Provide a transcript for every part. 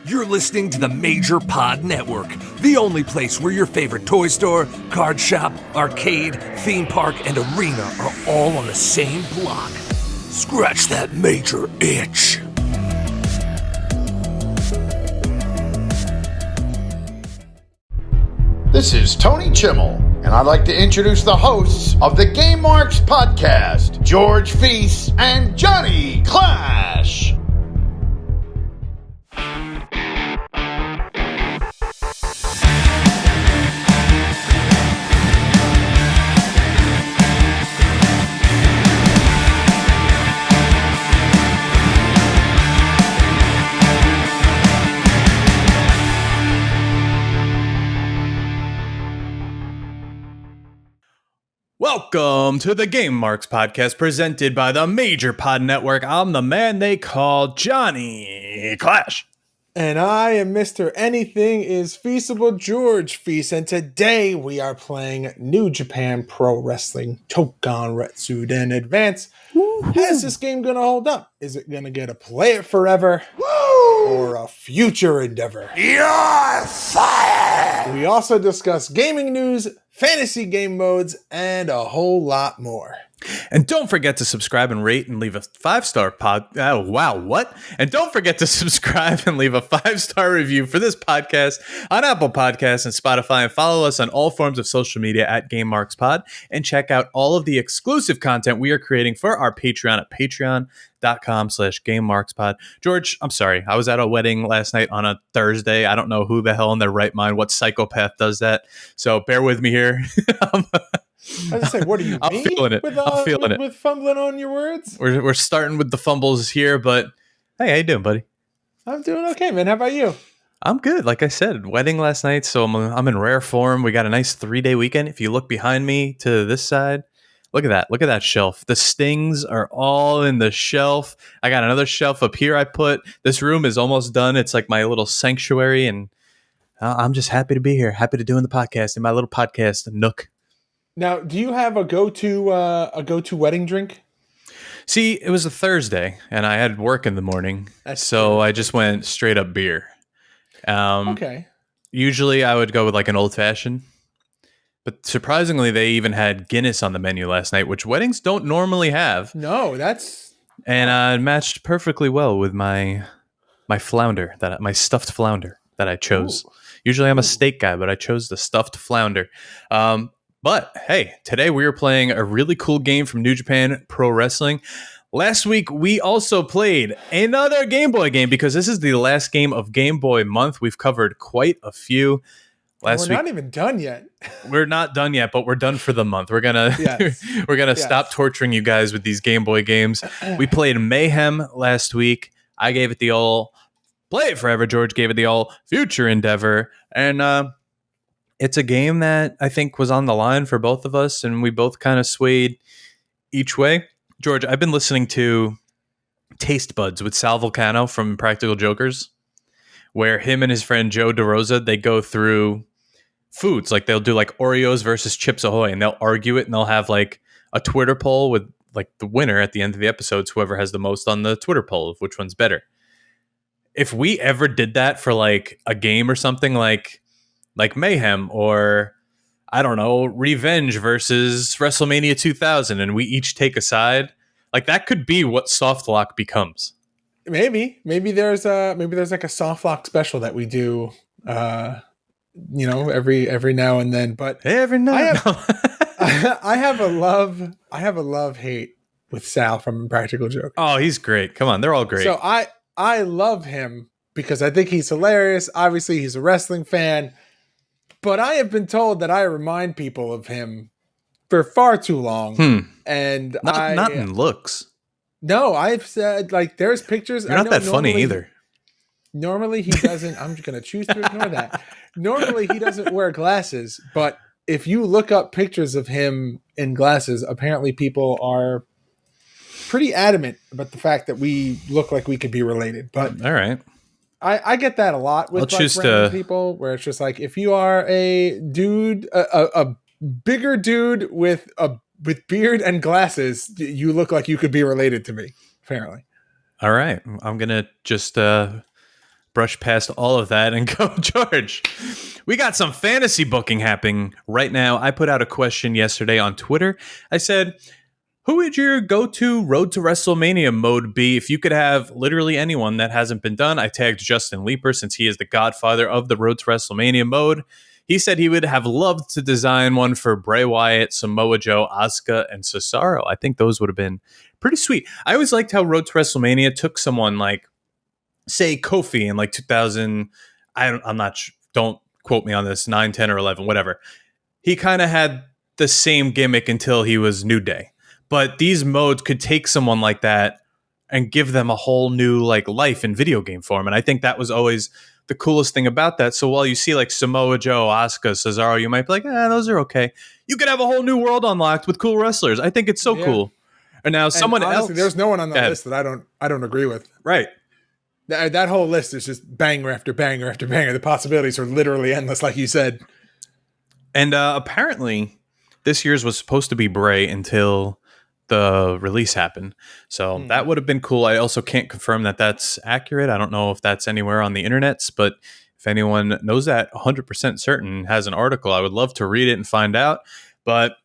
You're listening to the Major Pod Network, the only place where your favorite toy store, card shop, arcade, theme park, and arena are all on the same block. Scratch that major itch. This is Tony Chimmel, and I'd like to introduce the hosts of the Game Marks podcast, George Feis and Johnny Clash. Welcome to the Game Marks podcast presented by the Major Pod Network. I'm the man they call Johnny Clash. And I am Mr. Anything is Feasible, George Feis, and today we are playing New Japan Pro Wrestling Toukon Retsuden Advance. How's this game going to hold up? Is it going to get a play it forever or a future endeavor? You're fired! We also discuss gaming news, fantasy game modes, and a whole lot more. And don't forget to subscribe and rate and leave a 5-star pod. Oh, wow, what? And don't forget to subscribe and leave a 5-star review for this podcast on Apple Podcasts and Spotify. And follow us on all forms of social media at Game Marks Pod. And check out all of the exclusive content we are creating for our Patreon at patreon.com/GameMarksPod. George, I'm sorry. I was at a wedding last night on a Thursday. I don't know who the hell in their right mind, what psychopath does that. So bear with me here. I was say, what do you I'm mean? feeling it. I'm feeling it. With fumbling on your words? We're starting with the fumbles here, but hey, how you doing, buddy? I'm doing okay, man. How about you? I'm good. Like I said, wedding last night, so I'm in rare form. We got a nice 3-day weekend. If you look behind me to this side, look at that. Look at that shelf. The stings are all in the shelf. I got another shelf up here I put. This room is almost done. It's like my little sanctuary, and I'm just happy to be here. Happy to doing the podcast in my little podcast nook. Now, do you have a go-to wedding drink? See, it was a Thursday, and I had work in the morning, so I just went straight up beer. Okay. Usually, I would go with like an old fashioned, but surprisingly, they even had Guinness on the menu last night, which weddings don't normally have. No, that's and it matched perfectly well with my flounder my stuffed flounder that I chose. Ooh. Usually, I'm a steak guy, but I chose the stuffed flounder. But hey, today we are playing a really cool game from New Japan Pro Wrestling. Last week, we also played another Game Boy game because this is the last game of Game Boy month. We've covered quite a few. We're not even done yet. We're not done yet, but we're done for the month. We're gonna stop torturing you guys with these Game Boy games. We played Mayhem last week. I gave it the old play it forever. George gave it the old future endeavor, and it's a game that I think was on the line for both of us, and we both kind of swayed each way. George, I've been listening to Taste Buds with Sal Vulcano from Practical Jokers, where him and his friend Joe DeRosa, they go through foods. Like they'll do like Oreos versus Chips Ahoy, and they'll argue it, and they'll have like a Twitter poll with like the winner at the end of the episodes, whoever has the most on the Twitter poll of which one's better. If we ever did that for like a game or something like Mayhem or, I don't know, Revenge versus WrestleMania 2000, and we each take a side, like that could be what Softlock becomes. Maybe there's like a Softlock special that we do, every now and then. But every now, I have a love hate with Sal from Practical Joke. Oh, he's great. Come on, they're all great. So I love him because I think he's hilarious. Obviously, he's a wrestling fan. But I have been told that I remind people of him for far too long. And not in looks. No, I've said, like, there's pictures. You're not that funny either. Normally he doesn't. I'm just going to choose to ignore that. Normally he doesn't wear glasses. But if you look up pictures of him in glasses, apparently people are pretty adamant about the fact that we look like we could be related. But all right. I get that a lot with random people, where it's just like, if you are a dude, a bigger dude with beard and glasses, you look like you could be related to me, apparently. All right. I'm going to just brush past all of that and go, George. We got some fantasy booking happening right now. I put out a question yesterday on Twitter. I said, who would your go-to Road to WrestleMania mode be if you could have literally anyone that hasn't been done? I tagged Justin Leeper since he is the godfather of the Road to WrestleMania mode. He said he would have loved to design one for Bray Wyatt, Samoa Joe, Asuka, and Cesaro. I think those would have been pretty sweet. I always liked how Road to WrestleMania took someone like, say, Kofi in like 2000. I'm not sure. Don't quote me on this, 9, 10, or 11, whatever. He kind of had the same gimmick until he was New Day. But these modes could take someone like that and give them a whole new like life in video game form. And I think that was always the coolest thing about that. So while you see like Samoa Joe, Asuka, Cesaro, you might be like, those are okay. You could have a whole new world unlocked with cool wrestlers. I think it's so cool. And now someone else. There's no one on that list that I don't agree with. Right. That whole list is just banger after banger after banger. The possibilities are literally endless, like you said. And apparently this year's was supposed to be Bray until the release happened. So that would have been cool. I also can't confirm that that's accurate. I don't know if that's anywhere on the internets, but if anyone knows that 100% certain, has an article, I would love to read it and find out. But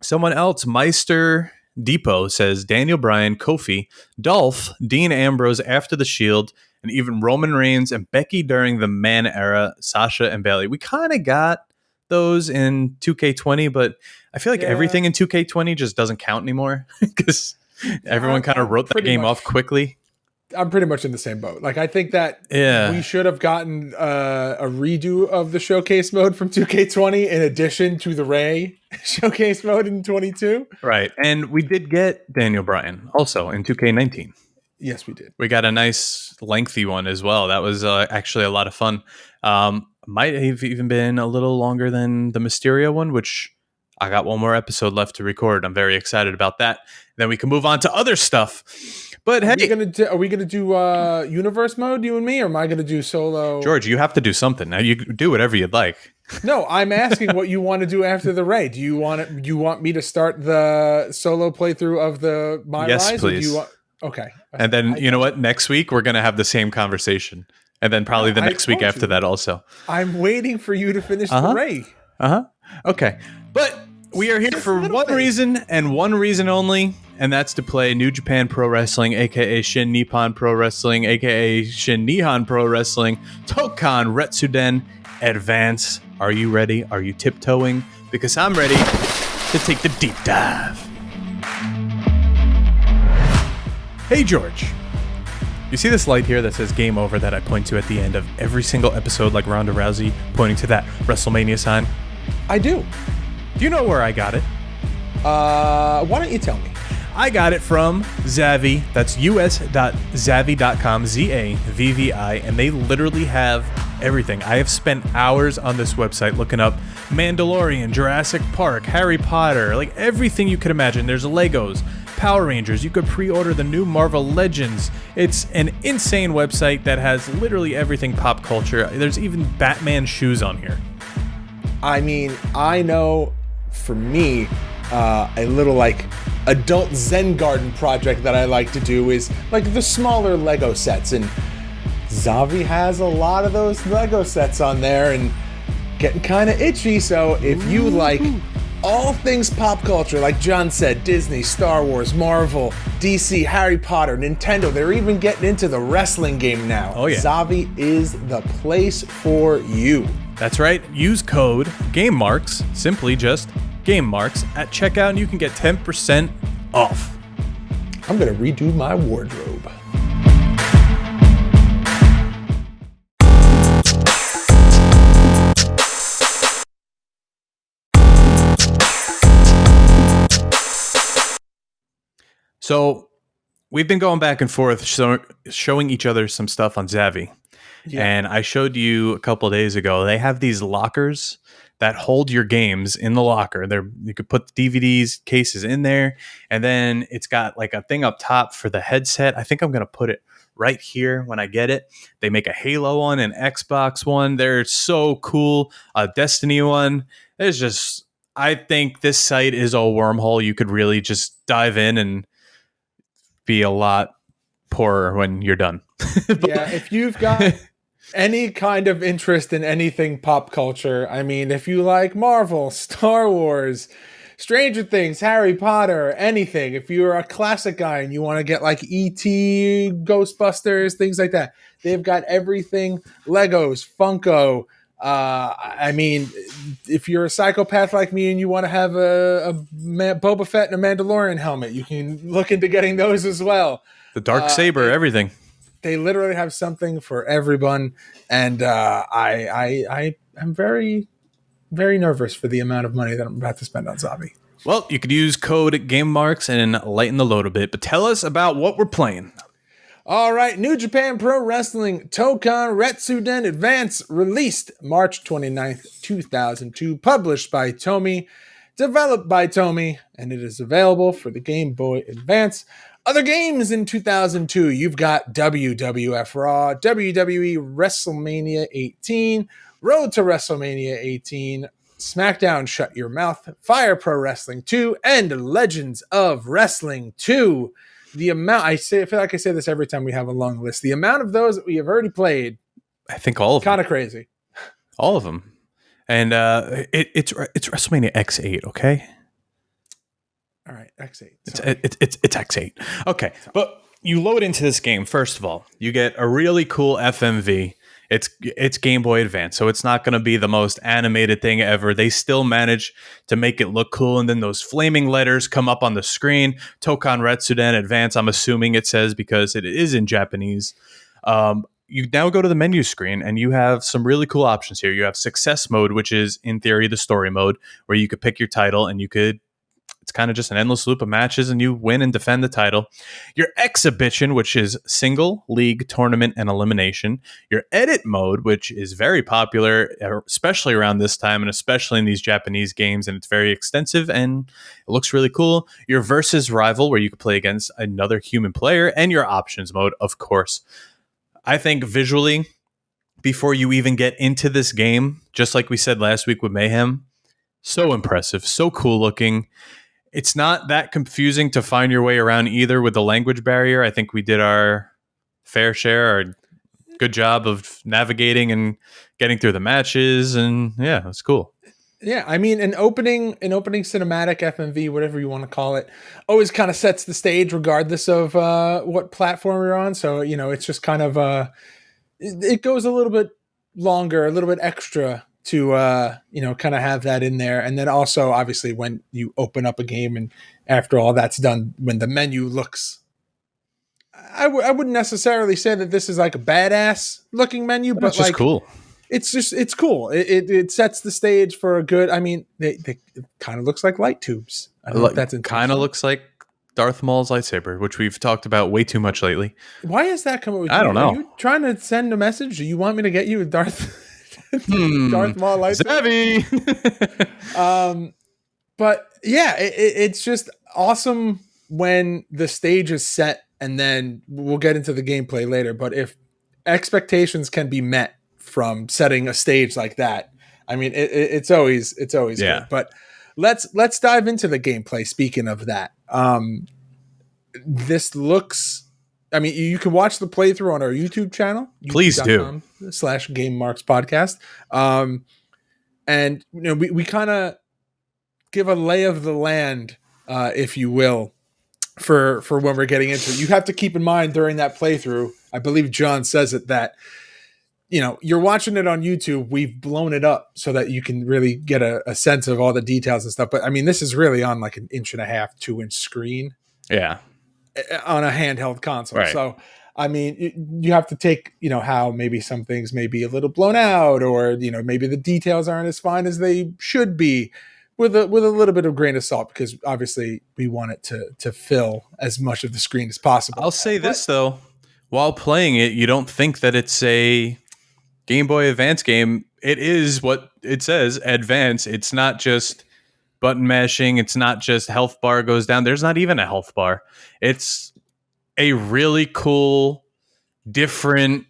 someone else, Meister Depot, says Daniel Bryan, Kofi, Dolph, Dean Ambrose after the Shield, and even Roman Reigns and Becky during the Man era, Sasha and Bayley. We kind of got those in 2K20, but I feel like everything in 2K20 just doesn't count anymore because everyone kind of wrote that game off quickly. I'm pretty much in the same boat. Like, I think that we should have gotten a redo of the showcase mode from 2K20 in addition to the Ray showcase mode in 22. Right. And we did get Daniel Bryan also in 2K19. Yes, we did. We got a nice lengthy one as well. That was actually a lot of fun. Might have even been a little longer than the Mysterio one, which I got one more episode left to record. I'm very excited about that. Then we can move on to other stuff. But hey, are we gonna do universe mode, you and me, or am I gonna do solo? George, you have to do something. Now you do whatever you'd like. No, I'm asking what you want to do after the raid. Do you want me to start the solo playthrough of the My Yes, Rise? please. Okay. And then you know what? Next week we're gonna have the same conversation, and then probably the next week after that also. I'm waiting for you to finish the raid. Okay, but we are here for one reason and one reason only, and that's to play New Japan Pro Wrestling, aka Shin Nippon Pro Wrestling, aka Shin Nihon Pro Wrestling, Toukon Retsuden Advance. Are you ready? Are you tiptoeing? Because I'm ready to take the deep dive. Hey George, you see this light here that says game over that I point to at the end of every single episode, like Ronda Rousey pointing to that WrestleMania sign? I do. Do you know where I got it? Why don't you tell me? I got it from Zavvi. That's us.zavvi.com, Z-A-V-V-I, and they literally have everything. I have spent hours on this website looking up Mandalorian, Jurassic Park, Harry Potter, like everything you could imagine. There's Legos, Power Rangers. You could pre-order the new Marvel Legends. It's an insane website that has literally everything pop culture. There's even Batman shoes on here. I mean, I know for me, a little like adult Zen garden project that I like to do is like the smaller Lego sets, and Zavvi has a lot of those Lego sets on there and getting kind of itchy. So if you like all things pop culture, like John said, Disney, Star Wars, Marvel, DC, Harry Potter, Nintendo, they're even getting into the wrestling game now. Oh yeah. Zavvi is the place for you. That's right. Use code GameMarks, simply just GameMarks, at checkout, and you can get 10% off. I'm going to redo my wardrobe. So we've been going back and forth showing each other some stuff on Zavvi. Yeah. And I showed you a couple of days ago, they have these lockers that hold your games in the locker. You could put the DVDs cases in there, and then it's got like a thing up top for the headset. I think I'm going to put it right here when I get it. They make a Halo one, an Xbox one. They're so cool. A Destiny one. There's just, I think this site is a wormhole. You could really just dive in and be a lot poorer when you're done. Yeah, if you've got any kind of interest in anything pop culture. I mean, if you like Marvel, Star Wars, Stranger Things, Harry Potter, anything. If you're a classic guy and you want to get like E.T., Ghostbusters, things like that, they've got everything. Legos, Funko. I mean, if you're a psychopath like me and you want to have a Boba Fett and a Mandalorian helmet, you can look into getting those as well. The dark saber, everything. They literally have something for everyone, and I am very, very nervous for the amount of money that I'm about to spend on Zabi. Well, you could use code GameMarks and lighten the load a bit, but tell us about what we're playing. All right, New Japan Pro Wrestling Toukon Retsuden Advance, released March 29th, 2002, published by Tomy, developed by Tomy, and it is available for the Game Boy Advance. Other games in 2002, you've got WWF Raw, WWE WrestleMania 18, Road to WrestleMania 18, SmackDown Shut Your Mouth, Fire Pro Wrestling 2, and Legends of Wrestling 2. The amount, I feel like I say this every time we have a long list. The amount of those that we have already played, I think all of them. Kind of crazy. All of them. And it's WrestleMania X8, okay? All right, X8. It's X8. Okay, but you load into this game, first of all, you get a really cool FMV. It's Game Boy Advance, so it's not going to be the most animated thing ever. They still manage to make it look cool, and then those flaming letters come up on the screen. Toukon Retsuden Advance, I'm assuming it says, because it is in Japanese. You now go to the menu screen, and you have some really cool options here. You have Success Mode, which is, in theory, the story mode, where you could pick your title, and it's kind of just an endless loop of matches and you win and defend the title. Your Exhibition, which is single, league, tournament, and elimination. Your Edit Mode, which is very popular, especially around this time and especially in these Japanese games, and it's very extensive and it looks really cool. Your Versus Rival, where you can play against another human player, and your Options Mode, of course. I think visually, before you even get into this game, just like we said last week with Mayhem, so impressive, so cool looking. It's not that confusing to find your way around either with the language barrier. I think we did our fair share, our good job of navigating and getting through the matches, and yeah, it's cool. Yeah, I mean, an opening cinematic FMV, whatever you want to call it, always kind of sets the stage regardless of what platform you're on. So, it's just kind of it goes a little bit longer, a little bit extra to kind of have that in there. And then also obviously when you open up a game and after all that's done, when the menu looks, I wouldn't necessarily say that this is like a badass looking menu, but it's just cool. It's cool. It sets the stage for a good, I mean, it kind of looks like light tubes. I don't know if that's kind of looks like Darth Maul's lightsaber, which we've talked about way too much lately. Why is that coming with you? I don't know. Are you trying to send a message? Do you want me to get you a Darth Maul lightsaber? But yeah, it's just awesome when the stage is set, and then we'll get into the gameplay later. But if expectations can be met from setting a stage like that, I mean, it's always good. But let's dive into the gameplay. Speaking of that, this looks. I mean, you can watch the playthrough on our YouTube channel. Please do. /GameMarks podcast. And we kind of give a lay of the land, if you will, for when we're getting into it. You have to keep in mind during that playthrough, I believe John says it, that you're watching it on YouTube. We've blown it up so that you can really get a sense of all the details and stuff. But I mean, this is really on like an 1.5 inch, 2 inch screen. Yeah. On a handheld console. Right. So, I mean, you have to take, how maybe some things may be a little blown out, or, maybe the details aren't as fine as they should be, with a little bit of grain of salt, because obviously we want it to fill as much of the screen as possible. I'll say this though, while playing it, you don't think that it's a Game Boy Advance game. It is what it says, Advance. It's not just button mashing. It's not just health bar goes down. There's not even a health bar. It's a really cool, different,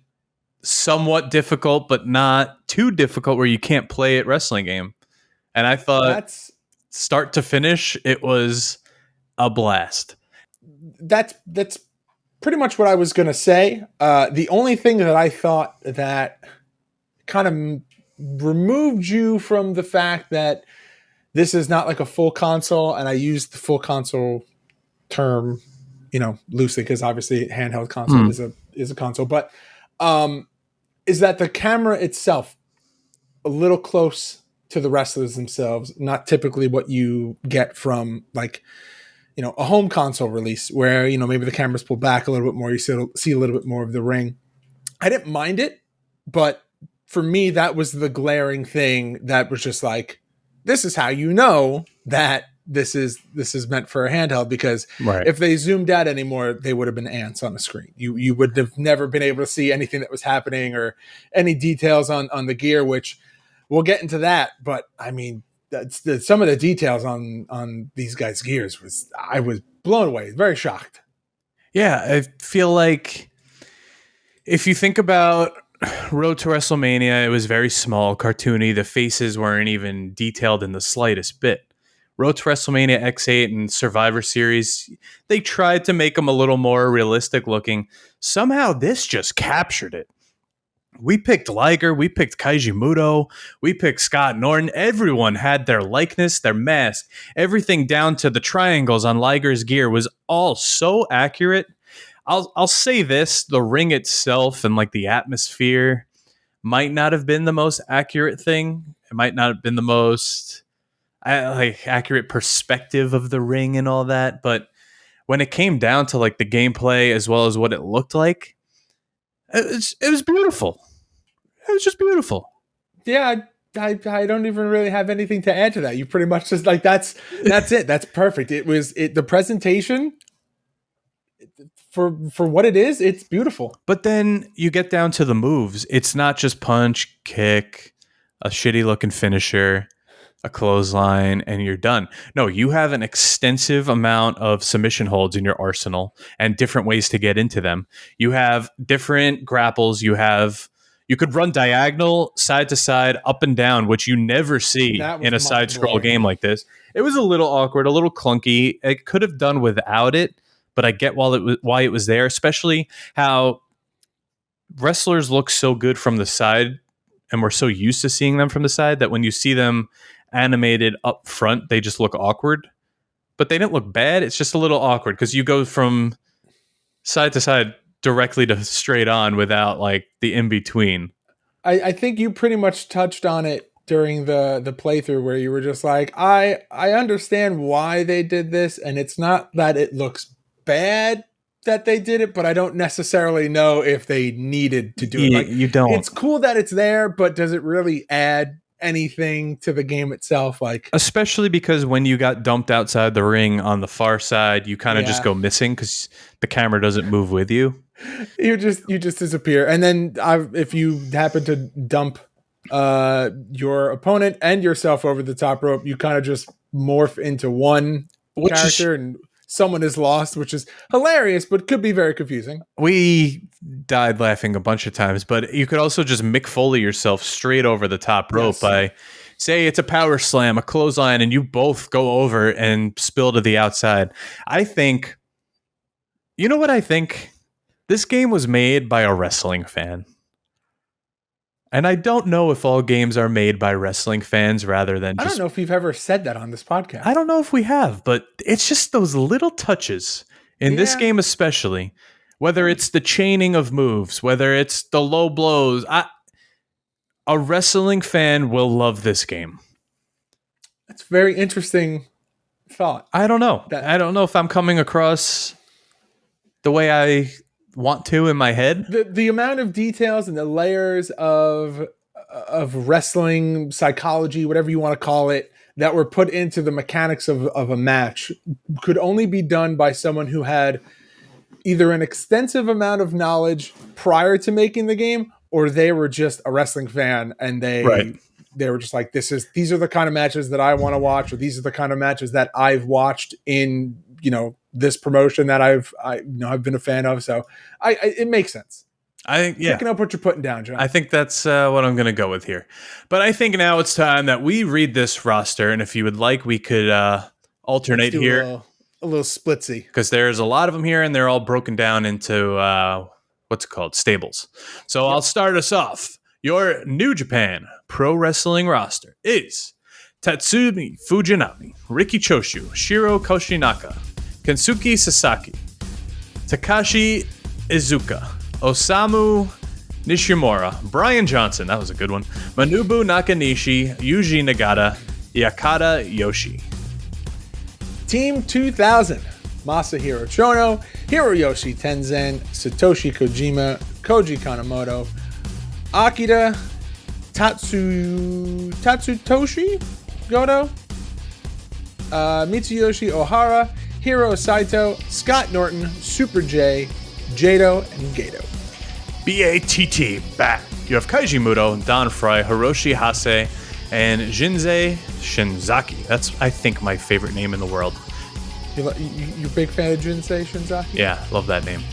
somewhat difficult, but not too difficult where you can't play it wrestling game. And I thought start to finish, it was a blast. That's pretty much what I was going to say. The only thing that I thought that kind of removed you from the fact that this is not like a full console, and I use the full console term, loosely because obviously handheld console is a console, but is that the camera itself a little close to the wrestlers themselves, not typically what you get from like a home console release where maybe the camera's pulled back a little bit more, you see a little bit more of the ring. I didn't mind it, but for me that was the glaring thing that was just like, this is how that this is meant for a handheld, because if they zoomed out anymore, they would have been ants on the screen. You would have never been able to see anything that was happening or any details on the gear, which we'll get into that. But I mean, some of the details on these guys' gears I was blown away, very shocked. Yeah, I feel like if you think about Road to WrestleMania, it was very small, cartoony. The faces weren't even detailed in the slightest bit. Road to WrestleMania X8 and Survivor Series, they tried to make them a little more realistic looking. Somehow this just captured it. We picked Liger, we picked Kaiji Muto, we picked Scott Norton. Everyone had their likeness, their mask, everything down to the triangles on Liger's gear was all so accurate. I'll say this, the ring itself and like the atmosphere might not have been the most accurate thing. It might not have been the most accurate perspective of the ring and all that. But when it came down to like the gameplay as well as what it looked like, it was beautiful. It was just beautiful. Yeah, I don't even really have anything to add to that. You pretty much just like, that's it. That's perfect. The presentation for what it is, it's beautiful. But then you get down to the moves. It's not just punch, kick, a shitty looking finisher, a clothesline, and you're done. No, you have an extensive amount of submission holds in your arsenal and different ways to get into them. You have different grapples. You could run diagonal, side to side, up and down, which you never see in a side scroll game like this. It was a little awkward, a little clunky. It could have done without it, but I get why it was there, especially how wrestlers look so good from the side, and we're so used to seeing them from the side that when you see them animated up front, they just look awkward. But they didn't look bad. It's just a little awkward because you go from side to side directly to straight on without like the in-between. I think you pretty much touched on it during the playthrough where you were just like, I understand why they did this, and it's not that it looks bad that they did it, but I don't necessarily know if they needed to do it. Like, you don't. It's cool that it's there, but does it really add anything to the game itself? Like, especially because when you got dumped outside the ring on the far side, you kind of just go missing because the camera doesn't move with you. You just disappear, and then if you happen to dump your opponent and yourself over the top rope, you kind of just morph into one character and someone is lost, which is hilarious, but could be very confusing. We died laughing a bunch of times, but you could also just Mick Foley yourself straight over the top rope by, say it's a power slam, a clothesline, and you both go over and spill to the outside. I think, you know what I think? This game was made by a wrestling fan. And I don't know if all games are made by wrestling fans rather than just... I don't know if we've ever said that on this podcast. I don't know if we have, but it's just those little touches in this game especially, whether it's the chaining of moves, whether it's the low blows. A wrestling fan will love this game. That's a very interesting thought. I don't know. I don't know if I'm coming across the way I want to in my head. The amount of details and the layers of wrestling psychology, whatever you want to call it, that were put into the mechanics of a match could only be done by someone who had either an extensive amount of knowledge prior to making the game, or they were just a wrestling fan and they were just like, these are the kind of matches that I want to watch, or these are the kind of matches that I've watched in, this promotion that I've been a fan of. So it makes sense. Picking up what you're putting down, John. I think that's what I'm going to go with here. But I think now it's time that we read this roster, and if you would like, we could alternate here. a little splitsy. Because there's a lot of them here, and they're all broken down into what's it called? Stables. So I'll start us off. Your New Japan Pro Wrestling roster is Tatsumi Fujinami, Riki Choshu, Shiro Koshinaka, Kensuke Sasaki, Takashi Iizuka, Osamu Nishimura, Brian Johnson, that was a good one, Manabu Nakanishi, Yuji Nagata, Yakata Yoshi. Team 2000, Masahiro Chono, Hiroyoshi Tenzan, Satoshi Kojima, Koji Kanemoto, Akira Tatsutoshi Goto, Mitsuyoshi Ohara, Hiro Saito, Scott Norton, Super J, Jado, and Gato. BATT, back. You have Kaiji Muto, Don Fry, Hiroshi Hase, and Jinsei Shinzaki. That's, I think, my favorite name in the world. You're a big fan of Jinsei Shinzaki? Yeah, love that name.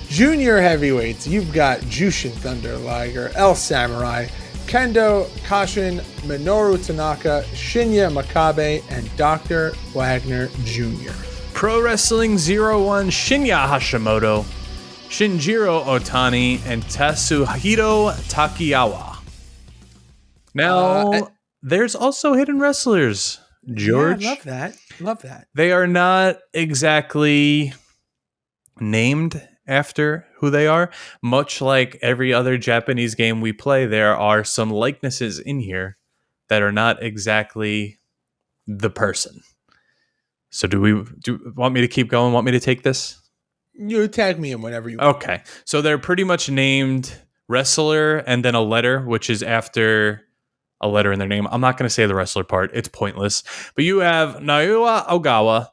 Junior heavyweights, you've got Jushin Thunder Liger, El Samurai, Kendo Kashin, Minoru Tanaka, Shinya Makabe, and Dr. Wagner Jr. Pro Wrestling 01, Shinya Hashimoto, Shinjiro Otani, and Tatsuhiro Takiyawa. Now, there's also hidden wrestlers, George. Yeah, love that. They are not exactly named after who they are. Much like every other Japanese game we play, there are some likenesses in here that are not exactly the person. So do you want me to keep going? Want me to take this? You tag me in whenever you want. Okay. So they're pretty much named wrestler and then a letter, which is after a letter in their name. I'm not going to say the wrestler part. It's pointless. But you have Naoya Ogawa,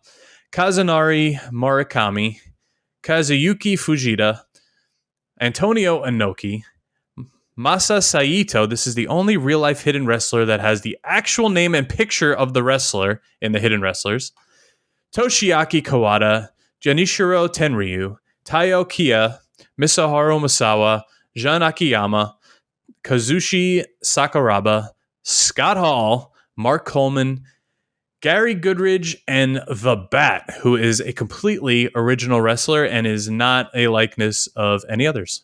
Kazunari Murakami, Kazuyuki Fujita, Antonio Inoki, Masa Saito. This is the only real-life hidden wrestler that has the actual name and picture of the wrestler in the hidden wrestlers. Toshiaki Kawada, Janichiro Tenryu, Taiyo Kia, Misaharu Masawa, Jun Akiyama, Kazushi Sakuraba, Scott Hall, Mark Coleman, Gary Goodridge, and The Bat, who is a completely original wrestler and is not a likeness of any others.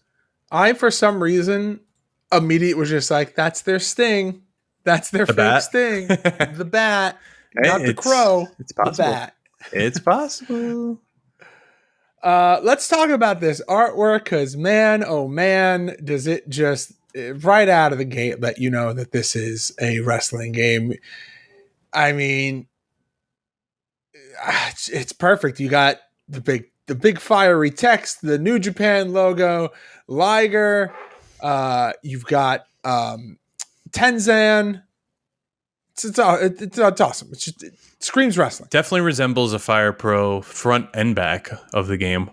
I, for some reason, immediately was just like, that's their Sting. That's their fake Sting. The Bat, not the Crow. It's possible. The Bat. It's possible. Let's talk about this artwork, because man, oh man, does it just right out of the gate let you know that this is a wrestling game. I mean, it's perfect. You got the big fiery text, the New Japan logo, Liger. You've got Tenzan. It's awesome. It screams wrestling. Definitely resembles a Fire Pro front and back of the game.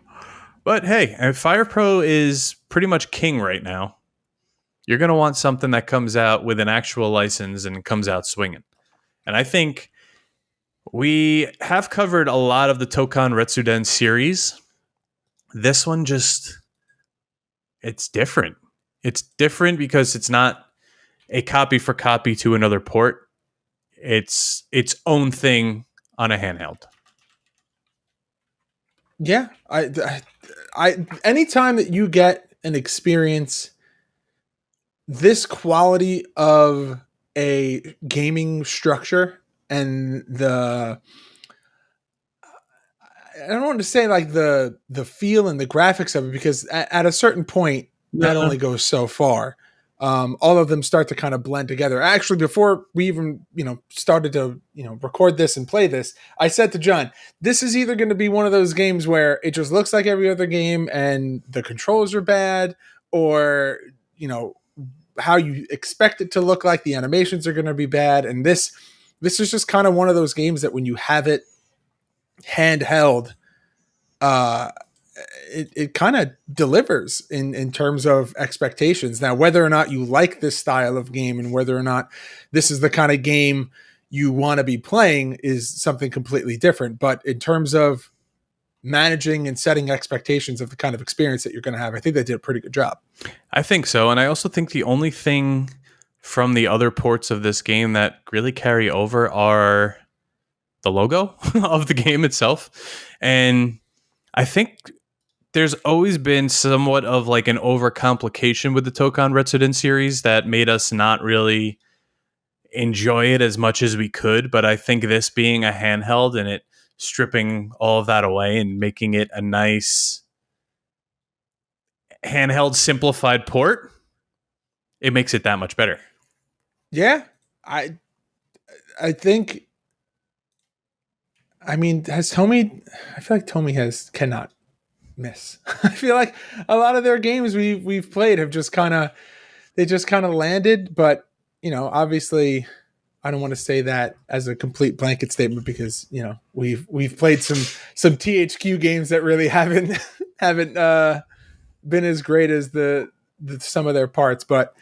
But hey, Fire Pro is pretty much king right now. You're going to want something that comes out with an actual license and comes out swinging. And I think we have covered a lot of the Toukon Retsuden series. This one it's different. It's different because it's not a copy for copy to another port. It's its own thing on a handheld. Yeah, I anytime that you get an experience this quality of a gaming structure and I don't want to say like the feel and the graphics of it, because at a certain point that only goes so far. All of them start to kind of blend together. Actually, before we even, started to, record this and play this, I said to John, this is either going to be one of those games where it just looks like every other game and the controls are bad, or, how you expect it to look like, the animations are going to be bad. And this is just kind of one of those games that when you have it handheld, it kind of delivers in terms of expectations. Now, whether or not you like this style of game and whether or not this is the kind of game you want to be playing is something completely different. But in terms of managing and setting expectations of the kind of experience that you're going to have, I think they did a pretty good job. I think so. And I also think the only thing from the other ports of this game that really carry over are the logo of the game itself. And I think there's always been somewhat of like an overcomplication with the Toukon Retsuden series that made us not really enjoy it as much as we could. But I think this being a handheld and it stripping all of that away and making it a nice handheld simplified port, it makes it that much better. Yeah, I think. I mean, has Tomy? I feel like Tomy cannot miss. I feel like a lot of their games we've played have just kind of landed. But obviously, I don't want to say that as a complete blanket statement because we've played some THQ games that really haven't been as great as the some of their parts. But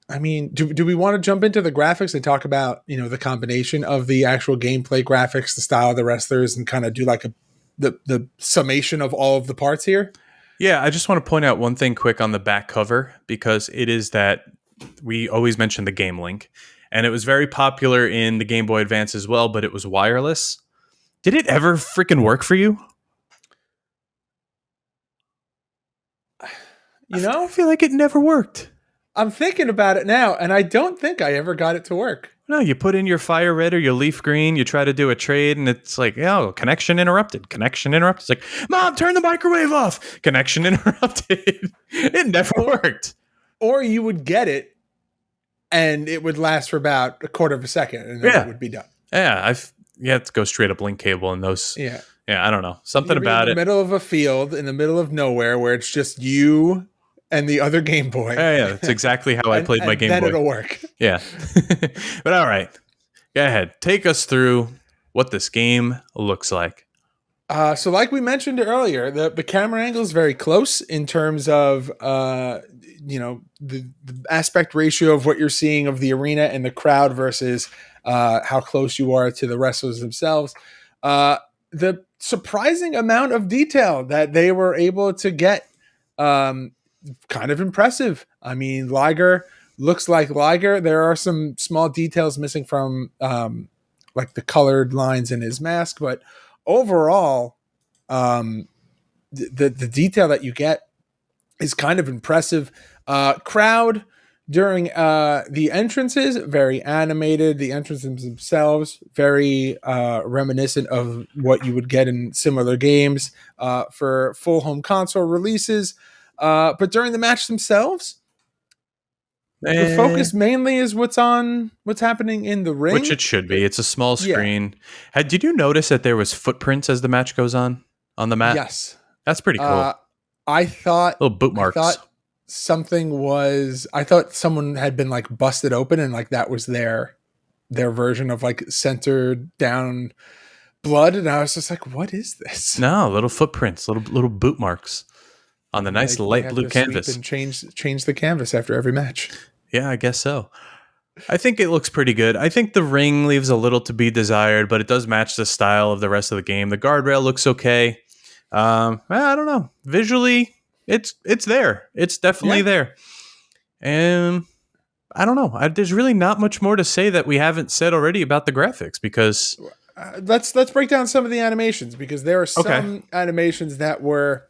I mean, do we want to jump into the graphics and talk about, the combination of the actual gameplay graphics, the style of the wrestlers, and kind of do like the summation of all of the parts here? Yeah, I just want to point out one thing quick on the back cover, because it is that we always mention the Game Link, and it was very popular in the Game Boy Advance as well, but it was wireless. Did it ever freaking work for you? I feel like it never worked. I'm thinking about it now, and I don't think I ever got it to work. No, you put in your fire red or your leaf green, you try to do a trade, and it's like, connection interrupted. Connection interrupted. It's like, Mom, turn the microwave off. Connection interrupted. It never worked. Or you would get it, and it would last for about a quarter of a second, and then it would be done. Yeah, you have to go straight up link cable in those. Yeah, I don't know. Something about it. In the middle of a field, in the middle of nowhere, where it's just you and the other Game Boy. Yeah, that's exactly how I played my Game Boy. Then it'll work. Yeah. But all right. Go ahead. Take us through what this game looks like. So like we mentioned earlier, the camera angle is very close in terms of, the aspect ratio of what you're seeing of the arena and the crowd versus how close you are to the wrestlers themselves. The surprising amount of detail that they were able to get, kind of impressive. I mean, Liger looks like Liger. There are some small details missing from like the colored lines in his mask, but overall, the detail that you get is kind of impressive. Crowd during the entrances, very animated. The entrances themselves, very reminiscent of what you would get in similar games for full home console releases. But during the match themselves, the focus mainly is what's happening in the ring, which it should be. It's a small screen. Yeah. Did you notice that there was footprints as the match goes on the mat? Yes, that's pretty cool. I thought little boot marks. I thought someone had been like busted open and like that was their version of like centered down blood, and I was just like, what is this? No, little footprints, little boot marks on the nice light blue canvas. And change the canvas after every match. Yeah, I guess so. I think it looks pretty good. I think the ring leaves a little to be desired, but it does match the style of the rest of the game. The guardrail looks okay. I don't know. Visually, it's there. It's definitely there. And I don't know. There's really not much more to say that we haven't said already about the graphics, because let's break down some of the animations, because there are some animations that were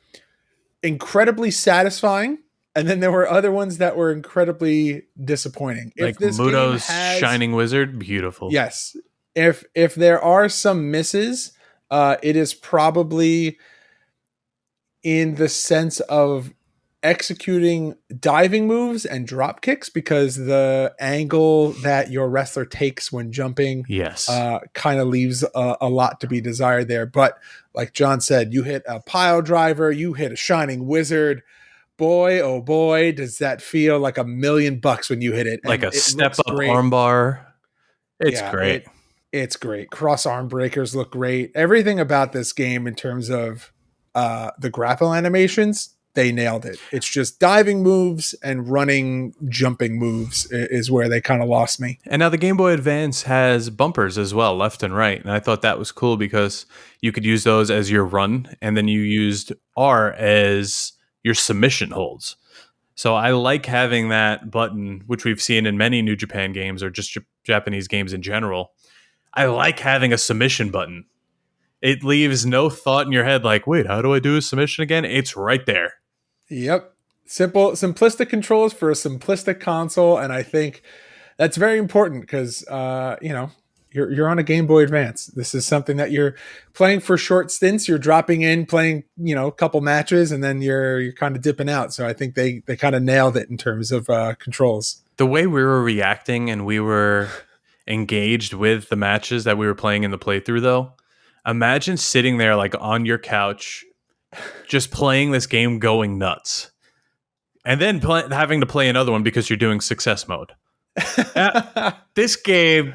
incredibly satisfying, and then there were other ones that were incredibly disappointing. Like Muto's Shining Wizard, beautiful. Yes. If there are some misses, it is probably in the sense of executing diving moves and drop kicks, because the angle that your wrestler takes when jumping kind of leaves a lot to be desired there. But like John said, you hit a pile driver, you hit a Shining Wizard, boy, oh boy, does that feel like $1 million when you hit it. Like a step-up armbar. It's great. It's great. Cross arm breakers look great. Everything about this game in terms of the grapple animations, they nailed it. It's just diving moves and running, jumping moves is where they kind of lost me. And now the Game Boy Advance has bumpers as well, left and right. And I thought that was cool because you could use those as your run, and then you used R as your submission holds. So I like having that button, which we've seen in many New Japan games or just Japanese games in general, I like having a submission button. It leaves no thought in your head like, wait, how do I do a submission again? It's right there. Yep. Simplistic controls for a simplistic console, and I think that's very important because you're on a Game Boy Advance. This is something that you're playing for short stints. You're dropping in, playing a couple matches, and then you're kind of dipping out. So I think they kind of nailed it in terms of controls. The way we were reacting and we were engaged with the matches that we were playing in the playthrough, though, imagine sitting there like on your couch, just playing this game, going nuts, and then having to play another one because you're doing success mode. This game,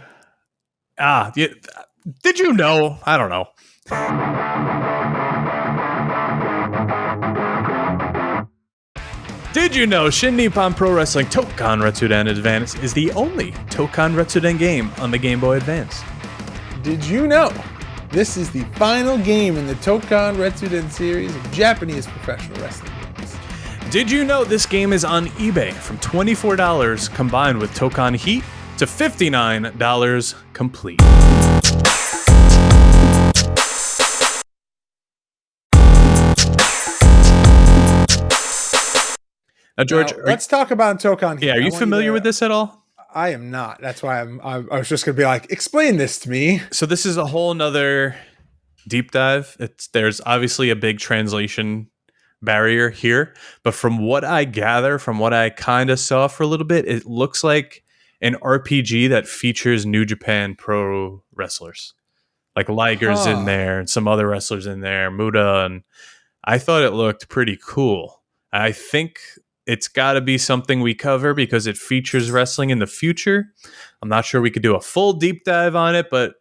did you know? I don't know. Did you know Shin Nippon Pro Wrestling Toukon Retsuden Advance is the only Toukon Retsuden game on the Game Boy Advance? Did you know this is the final game in the Toukon Retsuden series of Japanese professional wrestling games? Did you know this game is on eBay from $24 combined with Toukon Heat to $59 complete? Now, George, let's talk about Toukon Heat. Yeah, are you familiar with this at all? I am not. That's why I was just going to be like, explain this to me. So this is a whole nother deep dive. There's obviously a big translation barrier here, but from what I gather, from what I kind of saw for a little bit, it looks like an RPG that features New Japan Pro wrestlers. Like Liger's in there and some other wrestlers in there, Muda, and I thought it looked pretty cool. I think it's got to be something we cover because it features wrestling in the future. I'm not sure we could do a full deep dive on it, but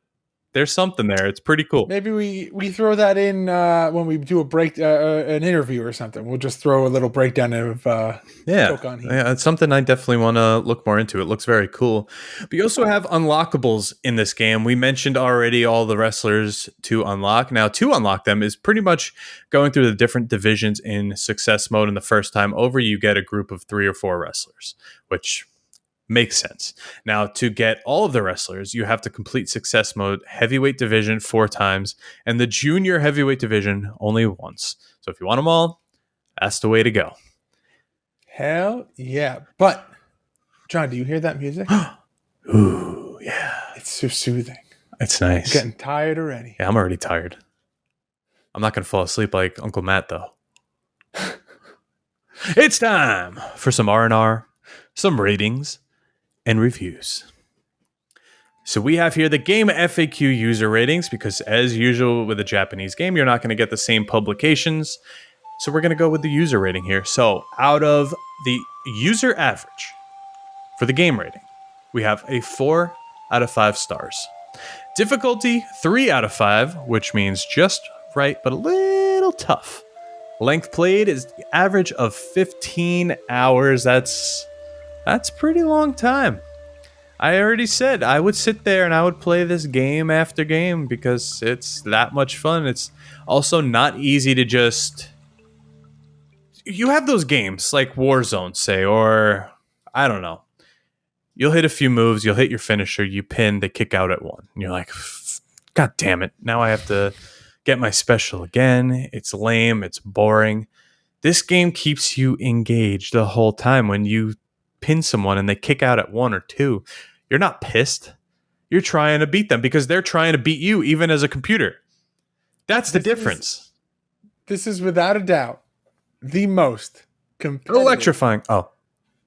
there's something there. It's pretty cool. Maybe we throw that in when we do an interview or something. We'll just throw a little breakdown of Toukon Heat. Yeah, it's something I definitely want to look more into. It looks very cool. But you also have unlockables in this game. We mentioned already all the wrestlers to unlock. Now, to unlock them is pretty much going through the different divisions in success mode. And the first time over, you get a group of 3 or 4 wrestlers, which makes sense. Now, to get all of the wrestlers, you have to complete success mode heavyweight division 4 times and the junior heavyweight division only once. So if you want them all, that's the way to go. Hell yeah. But, John, do you hear that music? Ooh, yeah. It's so soothing. It's nice. I'm getting tired already. Yeah, I'm already tired. I'm not going to fall asleep like Uncle Matt, though. It's time for some R&R, some ratings, and reviews. So we have here the game FAQ user ratings because as usual with a Japanese game, you're not going to get the same publications. So we're going to go with the user rating here. So out of the user average for the game rating, we have a 4 out of 5 stars. Difficulty 3 out of 5, which means just right, but a little tough. Length played is the average of 15 hours. That's pretty long time. I already said I would sit there and I would play this game after game because it's that much fun. It's also not easy to just... You have those games like Warzone, say, or I don't know. You'll hit a few moves, you'll hit your finisher, you pin, they kick out at 1. And you're like, God damn it. Now I have to get my special again. It's lame, it's boring. This game keeps you engaged the whole time. When you pin someone and they kick out at 1 or 2, you're not pissed. You're trying to beat them because they're trying to beat you even as a computer. That's the difference. This is without a doubt the most competitive electrifying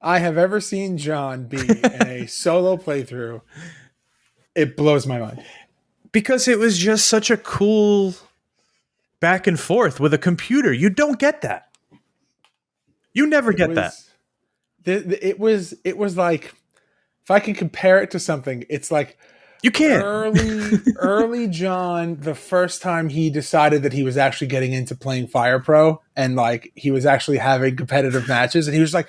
I have ever seen John be in a solo playthrough. It blows my mind. Because it was just such a cool back and forth with a computer. You don't get that. You never get that. It was like, if I can compare it to something, it's like you can't. Early John, the first time he decided that he was actually getting into playing Fire Pro and like he was actually having competitive matches, and he was like,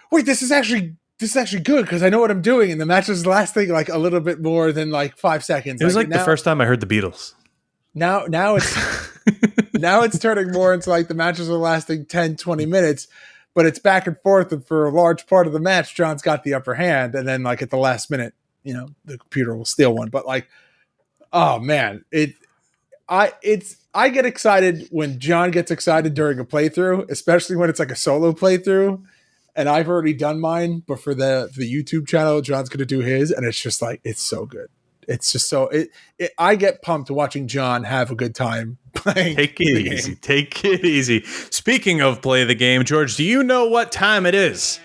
wait, this is actually good because I know what I'm doing, and the match is lasting like a little bit more than like 5 seconds. It was like the first time I heard the Beatles. Now it's now it's turning more into like the matches are lasting 10, 20 minutes. But it's back and forth, and for a large part of the match, John's got the upper hand, and then like at the last minute, the computer will steal one. But like, Oh man, I get excited when John gets excited during a playthrough, especially when it's like a solo playthrough. And I've already done mine, but for the YouTube channel, John's going to do his, and it's just like it's so good. It's just so I get pumped watching John have a good time playing. Take it easy. Game. Take it easy. Speaking of play the game, George, do you know what time it is?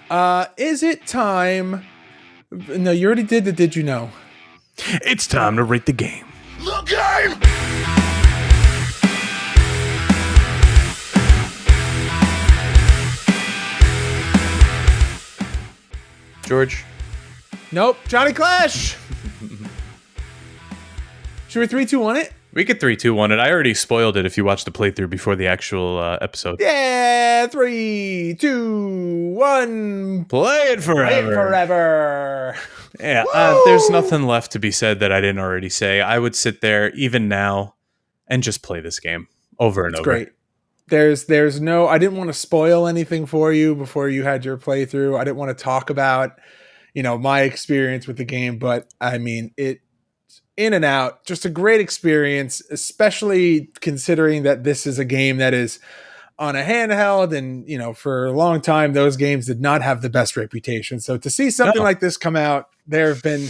Is it time? No, you already did the Did You Know? It's time to rate the game. The game! George? Nope. Johnny Clash! Should we 3, 2, 1 it? We could 3, 2, 1 it. I already spoiled it if you watched the playthrough before the actual episode. Yeah, 3, 2, 1. Play it forever. Play it forever. Yeah, there's nothing left to be said that I didn't already say. I would sit there even now and just play this game over and over. Great. There's no, I didn't want to spoil anything for you before you had your playthrough. I didn't want to talk about, my experience with the game, but I mean, it in and out, just a great experience, especially considering that this is a game that is on a handheld, and for a long time those games did not have the best reputation. So to see something like this come out, there have been,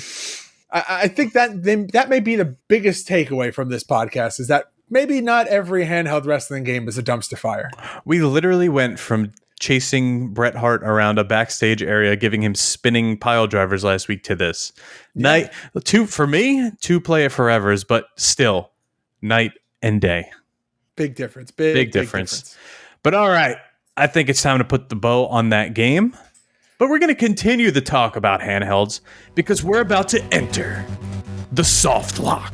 I think that may be the biggest takeaway from this podcast, is that maybe not every handheld wrestling game is a dumpster fire. We literally went from chasing Bret Hart around a backstage area, giving him spinning pile drivers last week, to this. Yeah. For me, 2 play it forevers, but still night and day. Big difference. Big difference. But all right, I think it's time to put the bow on that game. But we're going to continue the talk about handhelds because we're about to enter the soft lock.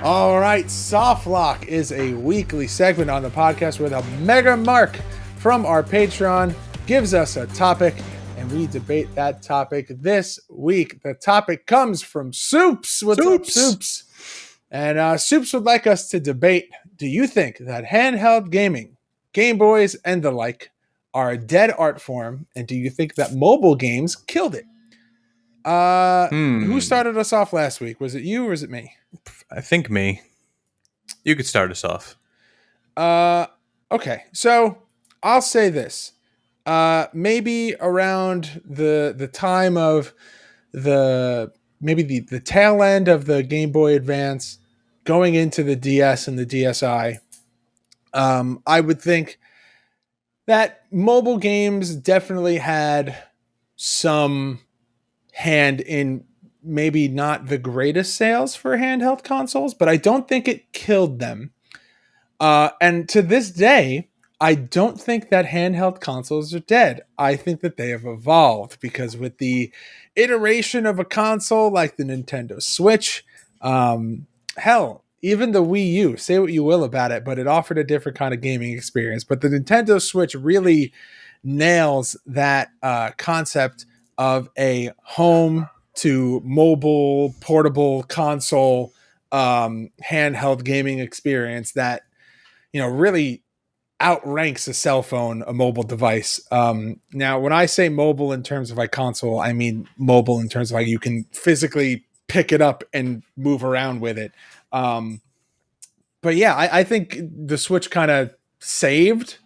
All right, Soft Lock is a weekly segment on the podcast where the Mega Mark from our Patreon gives us a topic and we debate that topic. This week, the topic comes from Soups. What's up, Soups? And Soups would like us to debate, do you think that handheld gaming, Game Boys and the like, are a dead art form? And do you think that mobile games killed it? Who started us off last week? Was it you or is it me? I think me. You could start us off. Okay. So I'll say this. Maybe around the time of the tail end of the Game Boy Advance, going into the DS and the DSi, I would think that mobile games definitely had some hand in maybe not the greatest sales for handheld consoles, but I don't think it killed them. And to this day, I don't think that handheld consoles are dead. I think that they have evolved, because with the iteration of a console like the Nintendo Switch, hell, even the Wii U, say what you will about it, but it offered a different kind of gaming experience. But the Nintendo Switch really nails that concept of a home to mobile portable console handheld gaming experience that really outranks a cell phone, a mobile device. Now when I say mobile in terms of like console, I mean mobile in terms of like you can physically pick it up and move around with it. But yeah, I think the Switch kind of saved,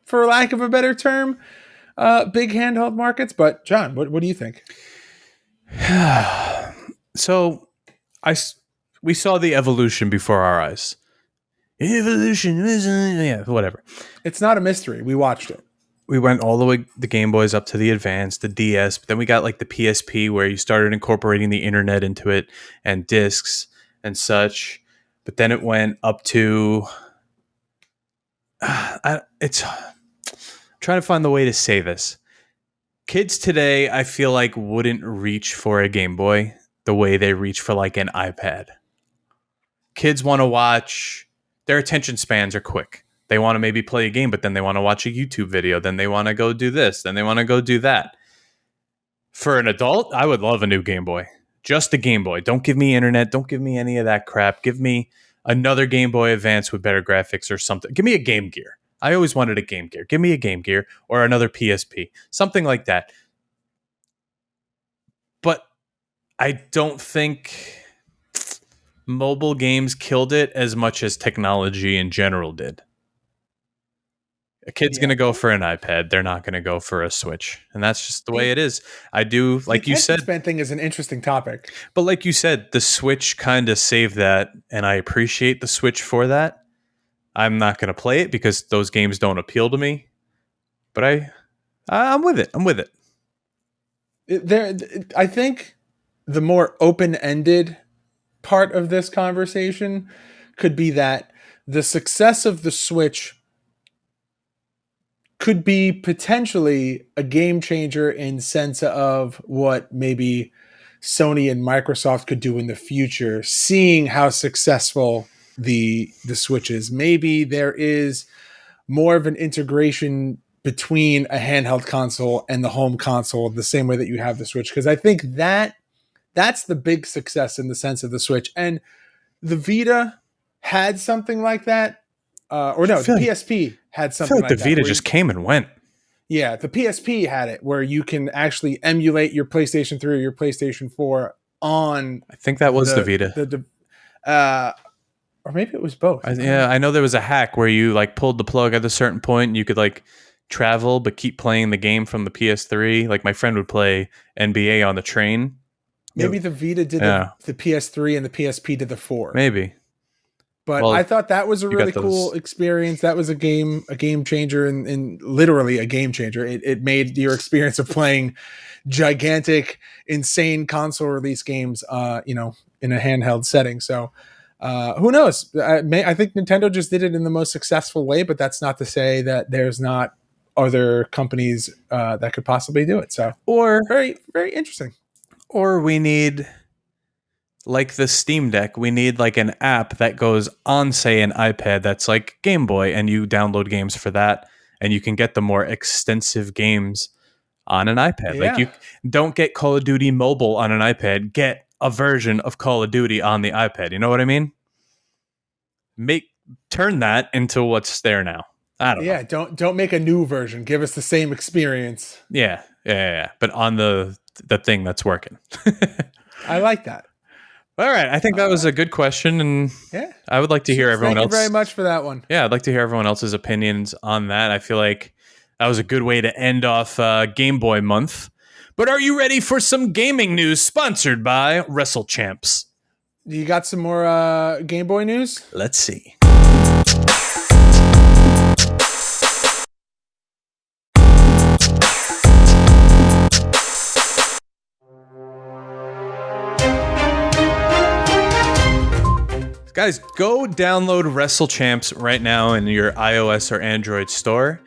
for lack of a better term, big handheld markets. But John, what do you think? So we saw the evolution before our eyes. Evolution, yeah, whatever. It's not a mystery. We watched it. We went all the way, the Game Boys up to the Advance, the DS, but then we got like the PSP where you started incorporating the internet into it and discs and such. But then it went up to, it's trying to find the way to say this. Kids today, I feel like, wouldn't reach for a Game Boy the way they reach for like an iPad. Kids want to watch, their attention spans are quick. They want to maybe play a game, but then they want to watch a YouTube video. Then they want to go do this. Then they want to go do that. For an adult, I would love a new Game Boy. Just a Game Boy. Don't give me internet. Don't give me any of that crap. Give me another Game Boy Advance with better graphics or something. Give me a Game Gear. I always wanted a Game Gear. Give me a Game Gear or another PSP. Something like that. But I don't think mobile games killed it as much as technology in general did. A kid's going to go for an iPad. They're not going to go for a Switch. And that's just the way it is. I do, like you said. The attention span thing is an interesting topic. But like you said, the Switch kind of saved that, and I appreciate the Switch for that. I'm not going to play it because those games don't appeal to me. But I'm with it. I'm with it. I think the more open-ended part of this conversation could be that the success of the Switch could be potentially a game changer in sense of what maybe Sony and Microsoft could do in the future, seeing how successful the Switch is. Maybe there is more of an integration between a handheld console and the home console the same way that you have the Switch, because I think that's the big success in the sense of the Switch. And the Vita had something like that. The PSP had something like that. The Vita just came and went. Yeah, the PSP had it where you can actually emulate your PlayStation 3 or your PlayStation 4 on. I think that was the Vita. Or maybe it was both. I know there was a hack where you like pulled the plug at a certain point and you could like travel but keep playing the game from the PS3. Like my friend would play NBA on the train. Maybe the Vita did the PS3 and the PSP did the 4. Maybe. But I thought that was a really cool experience. That was a game changer, and literally a game changer. It made your experience of playing gigantic, insane console release games, in a handheld setting. So who knows? I think Nintendo just did it in the most successful way, but that's not to say that there's not other companies that could possibly do it. So, or very, very interesting. Or we need, like the Steam Deck, we need like an app that goes on, say, an iPad that's like Game Boy, and you download games for that, and you can get the more extensive games on an iPad. Yeah. Like you don't get Call of Duty mobile on an iPad, get a version of Call of Duty on the iPad. You know what I mean? Turn that into what's there now. I don't know. Yeah, don't make a new version. Give us the same experience. Yeah. But on the thing that's working. I like that. All right. I think that was a good question, and I would like to hear everyone else. Thank you very much for that one. Yeah, I'd like to hear everyone else's opinions on that. I feel like that was a good way to end off Game Boy month. But are you ready for some gaming news sponsored by Wrestle Champs? You got some more Game Boy news? Let's see. Guys, go download Wrestle Champs right now in your iOS or Android store.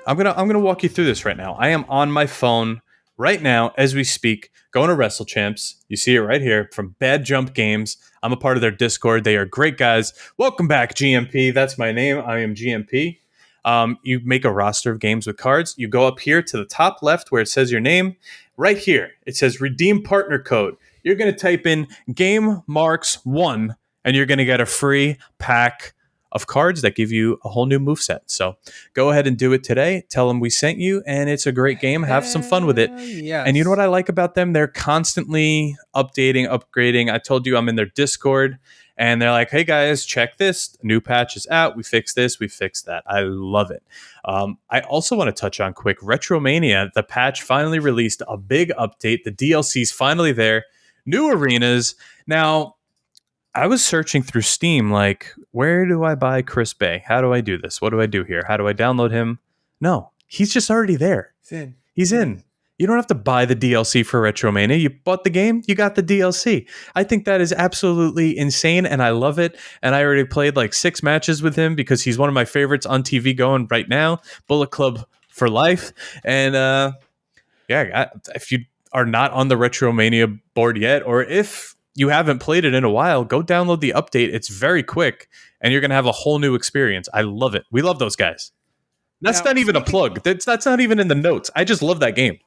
I'm gonna walk you through this right now. I am on my phone right now as we speak, going to Wrestle Champs. You see it right here from Bad Jump Games. I'm a part of their Discord. They are great guys. Welcome back, GMP. That's my name. I am GMP. You make a roster of games with cards. You go up here to the top left where it says your name. Right here, it says redeem partner code. You're gonna type in GameMarks1. And you're going to get a free pack of cards that give you a whole new moveset. So go ahead and do it today. Tell them we sent you, and it's a great game. Have some fun with it. Yes. And you know what I like about them? They're constantly updating, upgrading. I told you I'm in their Discord, and they're like, hey, guys, check this. New patch is out. We fixed this. We fixed that. I love it. I also want to touch on quick. Retromania, the patch finally released a big update. The DLC's finally there. New arenas. Now, I was searching through Steam, like, where do I buy Chris Bay? How do I do this? What do I do here? How do I download him? No, he's just already there. He's in. You don't have to buy the DLC for Retromania. You bought the game, you got the DLC. I think that is absolutely insane, and I love it. And I already played like 6 matches with him because he's one of my favorites on TV going right now. Bullet Club for life. And if you are not on the Retromania board yet, or if you haven't played it in a while, go download the update. It's very quick, and you're going to have a whole new experience. I love it. We love those guys. That's not even a plug. That's not even in the notes. I just love that game.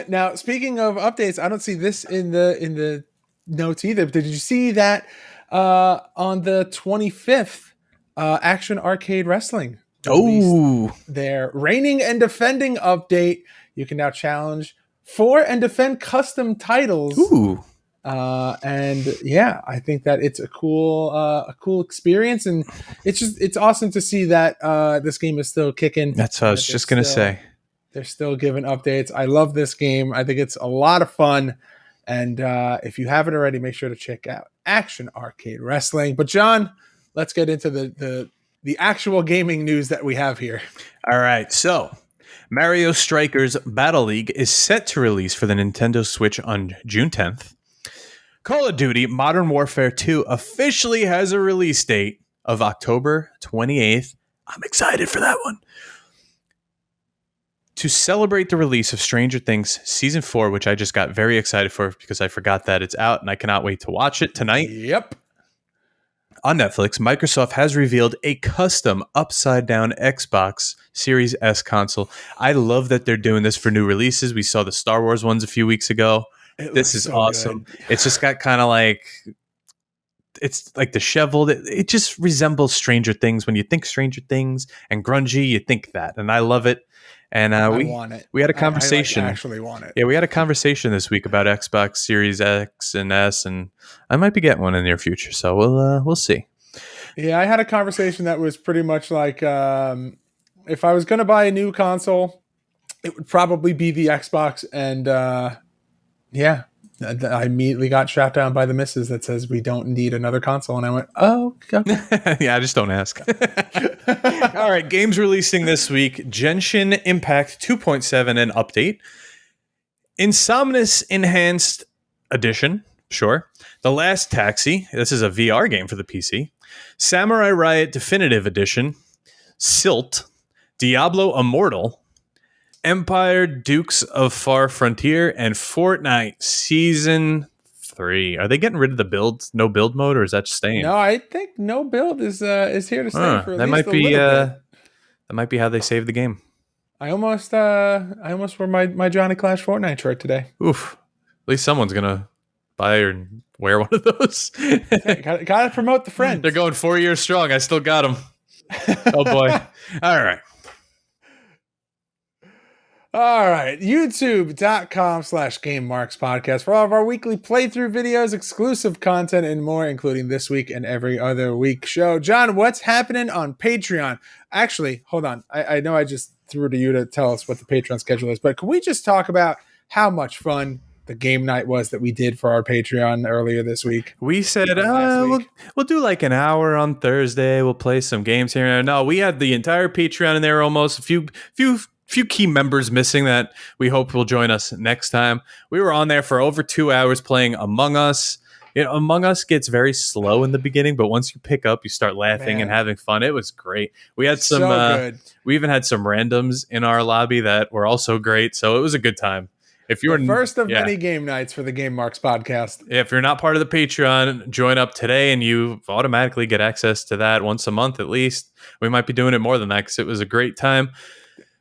Now, speaking of updates, I don't see this in the notes either. Did you see that on the 25th, Action Arcade Wrestling? Oh, their reigning and defending update. You can now challenge for and defend custom titles. Ooh. And yeah, I think that it's a cool experience, and it's awesome to see that this game is still kicking. That's what I was just gonna say. They're still giving updates. I love this game. I think it's a lot of fun. And if you haven't already, make sure to check out Action Arcade Wrestling. But John, let's get into the actual gaming news that we have here. All right, so Mario Strikers Battle League is set to release for the Nintendo Switch on June 10th. Call of Duty Modern Warfare 2 officially has a release date of October 28th. I'm excited for that one. To celebrate the release of Stranger Things Season 4, which I just got very excited for because I forgot that it's out and I cannot wait to watch it tonight. Yep. On Netflix, Microsoft has revealed a custom upside-down Xbox Series S console. I love that they're doing this for new releases. We saw the Star Wars ones a few weeks ago. This is so awesome. Good. It's just got kind of like... It's like disheveled. It just resembles Stranger Things. When you think Stranger Things and grungy, you think that. And I love it. And we want it. We had a conversation. I actually want it. Yeah, we had a conversation this week about Xbox Series X and S, and I might be getting one in the near future. So we'll see. Yeah, I had a conversation that was pretty much like if I was going to buy a new console, it would probably be the Xbox. And yeah, I immediately got shot down by the missus that says we don't need another console. And I went, oh, okay. Yeah, I just don't ask. All right, games releasing this week. Genshin Impact 2.7 and update. Insomnius Enhanced Edition, sure. The Last Taxi. This is a VR game for the PC. Samurai Riot Definitive Edition. Silt. Diablo Immortal. Empire Dukes of Far Frontier, and Fortnite Season 3. Are they getting rid of the no build mode, or is that staying? No, I think no build is here to stay for at that least might a be little bit. That might be how they save the game. I almost wore my Johnny Clash Fortnite shirt today. Oof! At least someone's gonna buy or wear one of those. Yeah, gotta promote the friends. They're going 4 years strong. I still got them. Oh boy! All right. All right, youtube.com/GameMarks podcast for all of our weekly playthrough videos, exclusive content, and more, including this week and every other week show. John, what's happening on Patreon? Actually, hold on. I know I just threw to you to tell us what the Patreon schedule is, but can we just talk about how much fun the game night was that we did for our Patreon earlier this week? We said, we'll do like an hour on Thursday. We'll play some games here and there. No, we had the entire Patreon in there almost. A few key members missing that we hope will join us next time. We were on there for over 2 hours playing Among Us. You know, Among Us gets very slow in the beginning, but once you pick up, you start laughing and having fun. It was great. We had some, good. We even had some randoms in our lobby that were also great. So it was a good time. If you're the first of many game nights for the Game Marks podcast. If you're not part of the Patreon, join up today and you automatically get access to that once a month at least. We might be doing it more than that because it was a great time.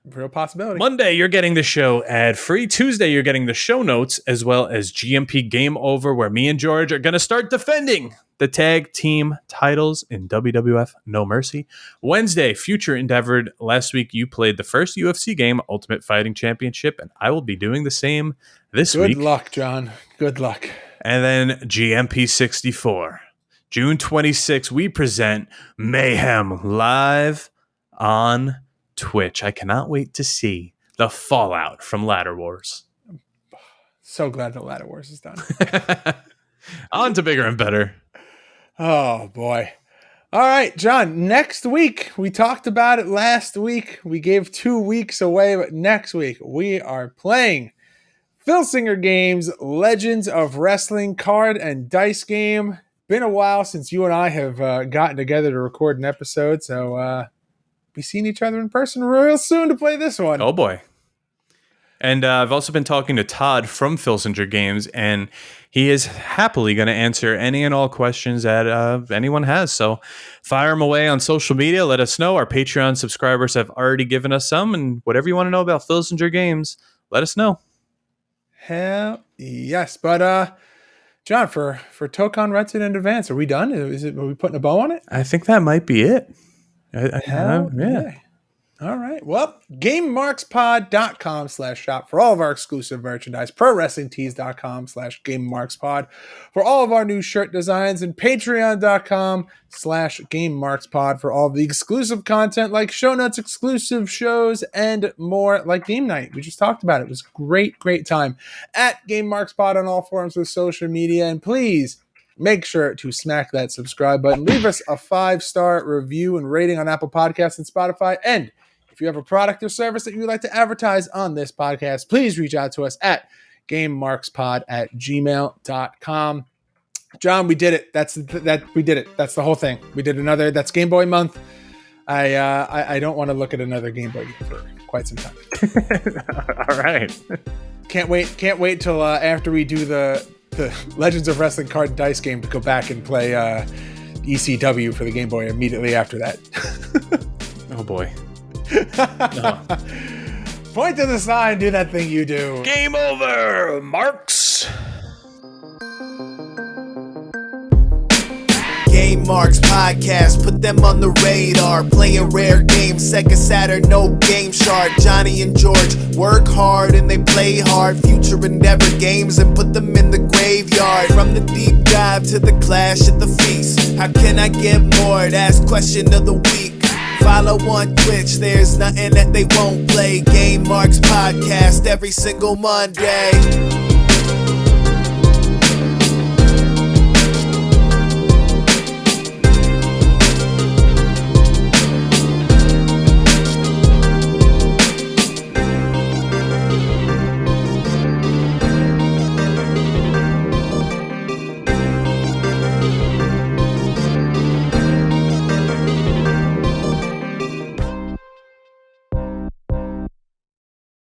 Real possibility. Monday, you're getting the show ad-free. Tuesday, you're getting the show notes as well as GMP Game Over, where me and George are going to start defending the tag team titles in WWF No Mercy. Wednesday, Future endeavored. Last week, you played the first UFC game, Ultimate Fighting Championship, and I will be doing the same this week. Good luck, John. Good luck. And then GMP 64. June 26th, we present Mayhem live on Twitch. I cannot wait to see the fallout from Ladder Wars. So glad that Ladder Wars is done. On to bigger and better. Oh boy. All right, John, next week, we talked about it last week. We gave 2 weeks away, but next week we are playing Filsinger Games Legends of Wrestling card and dice game. Been a while since you and I have gotten together to record an episode, so be seeing each other in person real soon to play this one. Oh boy. And I've also been talking to Todd from Filsinger Games, and he is happily going to answer any and all questions that anyone has. So fire them away on social media. Let us know. Our Patreon subscribers have already given us some, and whatever you want to know about Filsinger Games, let us know. Hell yes. But John, for Toukon Retsuden Advance, are we done? Are we putting a bow on it? I think that might be it. Yeah. All right. Well, GameMarksPod.com/shop for all of our exclusive merchandise. ProWrestlingTees.com/GameMarksPod for all of our new shirt designs, and Patreon.com/GameMarksPod for all of the exclusive content like show notes, exclusive shows, and more, like game night. We just talked about it. It was a great time at GameMarksPod on all forms of social media. And please make sure to smack that subscribe button. Leave us a 5-star review and rating on Apple Podcasts and Spotify. And if you have a product or service that you would like to advertise on this podcast, please reach out to us at GameMarksPod@gmail.com. John, we did it. We did it. That's the whole thing. We did another. That's Game Boy month. I don't want to look at another Game Boy game for quite some time. All right. Can't wait till after we do the Legends of Wrestling card and dice game to go back and play ECW for the Game Boy immediately after that. Oh boy. No. Point to the sign, do that thing you do. Game over, Marks. Game Marks Podcast, put them on the radar. Playing rare games, Sega Saturn, no Game Shark. Johnny and George work hard and they play hard. Future endeavor games and put them in the graveyard. From the deep dive to the clash at the feast. How can I get more? That's question of the week. Follow on Twitch, there's nothing that they won't play. Game Marks Podcast every single Monday.